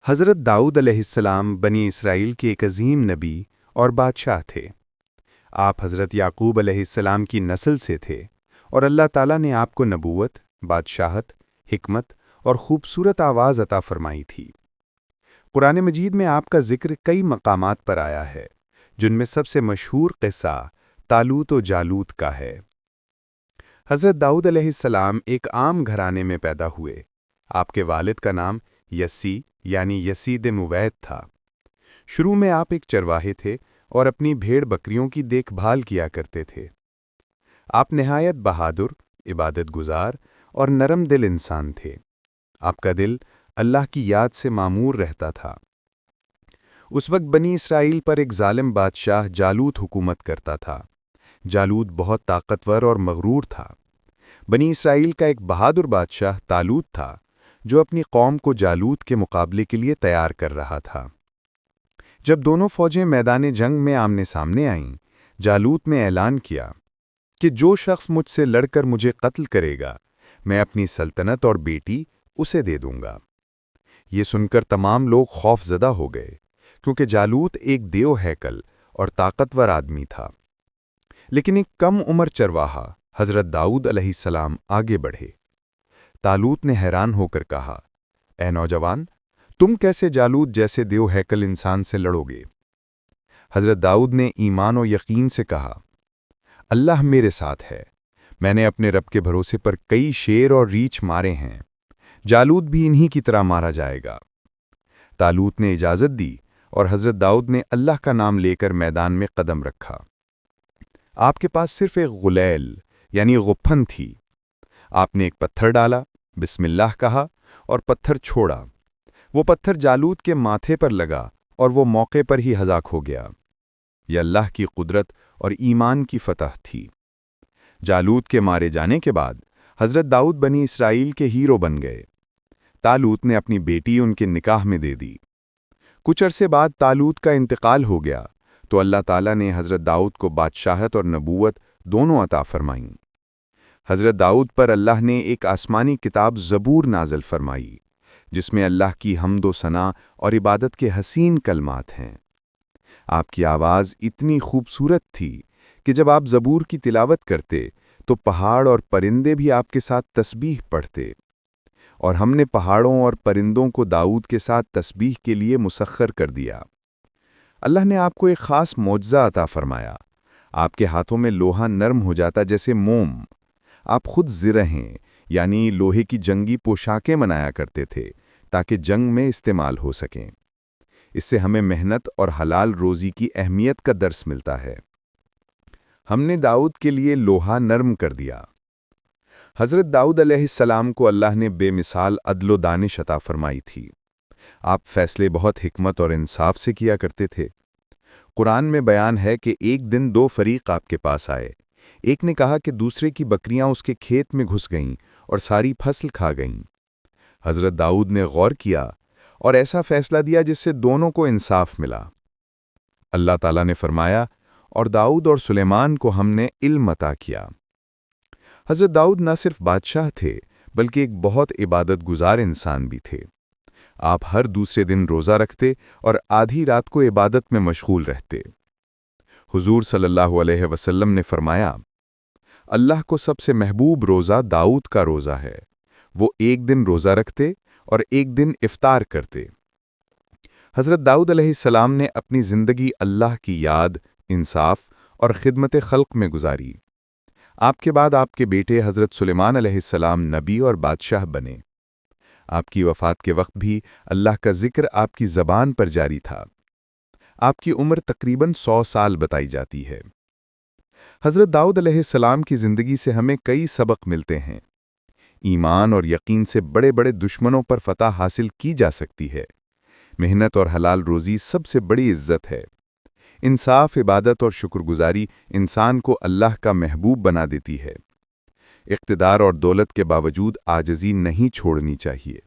حضرت داؤد علیہ السلام بنی اسرائیل کے ایک عظیم نبی اور بادشاہ تھے۔ آپ حضرت یعقوب علیہ السلام کی نسل سے تھے اور اللہ تعالیٰ نے آپ کو نبوت، بادشاہت، حکمت اور خوبصورت آواز عطا فرمائی تھی۔ قرآن مجید میں آپ کا ذکر کئی مقامات پر آیا ہے، جن میں سب سے مشہور قصہ طالوت و جالوت کا ہے۔ حضرت داؤد علیہ السلام ایک عام گھرانے میں پیدا ہوئے۔ آپ کے والد کا نام یسی یعنی یسید موید تھا۔ شروع میں آپ ایک چرواہے تھے اور اپنی بھیڑ بکریوں کی دیکھ بھال کیا کرتے تھے۔ آپ نہایت بہادر، عبادت گزار اور نرم دل انسان تھے۔ آپ کا دل اللہ کی یاد سے معمور رہتا تھا۔ اس وقت بنی اسرائیل پر ایک ظالم بادشاہ جالوت حکومت کرتا تھا۔ جالوت بہت طاقتور اور مغرور تھا۔ بنی اسرائیل کا ایک بہادر بادشاہ طالوت تھا، جو اپنی قوم کو جالوت کے مقابلے کے لیے تیار کر رہا تھا۔ جب دونوں فوجیں میدان جنگ میں آمنے سامنے آئیں، جالوت نے اعلان کیا کہ جو شخص مجھ سے لڑ کر مجھے قتل کرے گا، میں اپنی سلطنت اور بیٹی اسے دے دوں گا۔ یہ سن کر تمام لوگ خوف زدہ ہو گئے، کیونکہ جالوت ایک دیو ہیکل اور طاقتور آدمی تھا۔ لیکن ایک کم عمر چرواہا حضرت داؤد علیہ السلام آگے بڑھے۔ طالوت نے حیران ہو کر کہا، اے نوجوان، تم کیسے جالوت جیسے دیو ہیکل انسان سے لڑو گے؟ حضرت داؤد نے ایمان و یقین سے کہا، اللہ میرے ساتھ ہے، میں نے اپنے رب کے بھروسے پر کئی شیر اور ریچھ مارے ہیں، جالوت بھی انہی کی طرح مارا جائے گا۔ طالوت نے اجازت دی اور حضرت داؤد نے اللہ کا نام لے کر میدان میں قدم رکھا۔ آپ کے پاس صرف ایک غلیل یعنی غپھن تھی۔ آپ نے ایک پتھر ڈالا، بسم اللہ کہا اور پتھر چھوڑا۔ وہ پتھر جالوت کے ماتھے پر لگا اور وہ موقع پر ہی ہلاک ہو گیا۔ یہ اللہ کی قدرت اور ایمان کی فتح تھی۔ جالوت کے مارے جانے کے بعد حضرت داؤد بنی اسرائیل کے ہیرو بن گئے۔ طالوت نے اپنی بیٹی ان کے نکاح میں دے دی۔ کچھ عرصے بعد طالوت کا انتقال ہو گیا تو اللہ تعالیٰ نے حضرت داؤد کو بادشاہت اور نبوت دونوں عطا فرمائیں۔ حضرت داؤد پر اللہ نے ایک آسمانی کتاب زبور نازل فرمائی، جس میں اللہ کی حمد و ثنا اور عبادت کے حسین کلمات ہیں۔ آپ کی آواز اتنی خوبصورت تھی کہ جب آپ زبور کی تلاوت کرتے تو پہاڑ اور پرندے بھی آپ کے ساتھ تسبیح پڑھتے، اور ہم نے پہاڑوں اور پرندوں کو داؤد کے ساتھ تسبیح کے لیے مسخر کر دیا۔ اللہ نے آپ کو ایک خاص معجزہ عطا فرمایا۔ آپ کے ہاتھوں میں لوہا نرم ہو جاتا جیسے موم۔ آپ خود زرہیں یعنی لوہے کی جنگی پوشاکیں بنایا کرتے تھے تاکہ جنگ میں استعمال ہو سکیں۔ اس سے ہمیں محنت اور حلال روزی کی اہمیت کا درس ملتا ہے۔ ہم نے داؤد کے لیے لوہا نرم کر دیا۔ حضرت داؤد علیہ السلام کو اللہ نے بے مثال عدل و دانش عطا فرمائی تھی۔ آپ فیصلے بہت حکمت اور انصاف سے کیا کرتے تھے۔ قرآن میں بیان ہے کہ ایک دن دو فریق آپ کے پاس آئے۔ ایک نے کہا کہ دوسرے کی بکریاں اس کے کھیت میں گھس گئیں اور ساری فصل کھا گئیں۔ حضرت داؤد نے غور کیا اور ایسا فیصلہ دیا جس سے دونوں کو انصاف ملا۔ اللہ تعالیٰ نے فرمایا، اور داؤد اور سلیمان کو ہم نے علم عطا کیا۔ حضرت داؤد نہ صرف بادشاہ تھے بلکہ ایک بہت عبادت گزار انسان بھی تھے۔ آپ ہر دوسرے دن روزہ رکھتے اور آدھی رات کو عبادت میں مشغول رہتے۔ حضور صلی اللہ علیہ وسلم نے فرمایا، اللہ کو سب سے محبوب روزہ داؤد کا روزہ ہے۔ وہ ایک دن روزہ رکھتے اور ایک دن افطار کرتے۔ حضرت داؤد علیہ السلام نے اپنی زندگی اللہ کی یاد، انصاف اور خدمت خلق میں گزاری۔ آپ کے بعد آپ کے بیٹے حضرت سلیمان علیہ السلام نبی اور بادشاہ بنے۔ آپ کی وفات کے وقت بھی اللہ کا ذکر آپ کی زبان پر جاری تھا۔ آپ کی عمر تقریباً 100 سال بتائی جاتی ہے۔ حضرت داؤد علیہ السلام کی زندگی سے ہمیں کئی سبق ملتے ہیں۔ ایمان اور یقین سے بڑے بڑے دشمنوں پر فتح حاصل کی جا سکتی ہے۔ محنت اور حلال روزی سب سے بڑی عزت ہے۔ انصاف، عبادت اور شکر گزاری انسان کو اللہ کا محبوب بنا دیتی ہے۔ اقتدار اور دولت کے باوجود عاجزی نہیں چھوڑنی چاہیے۔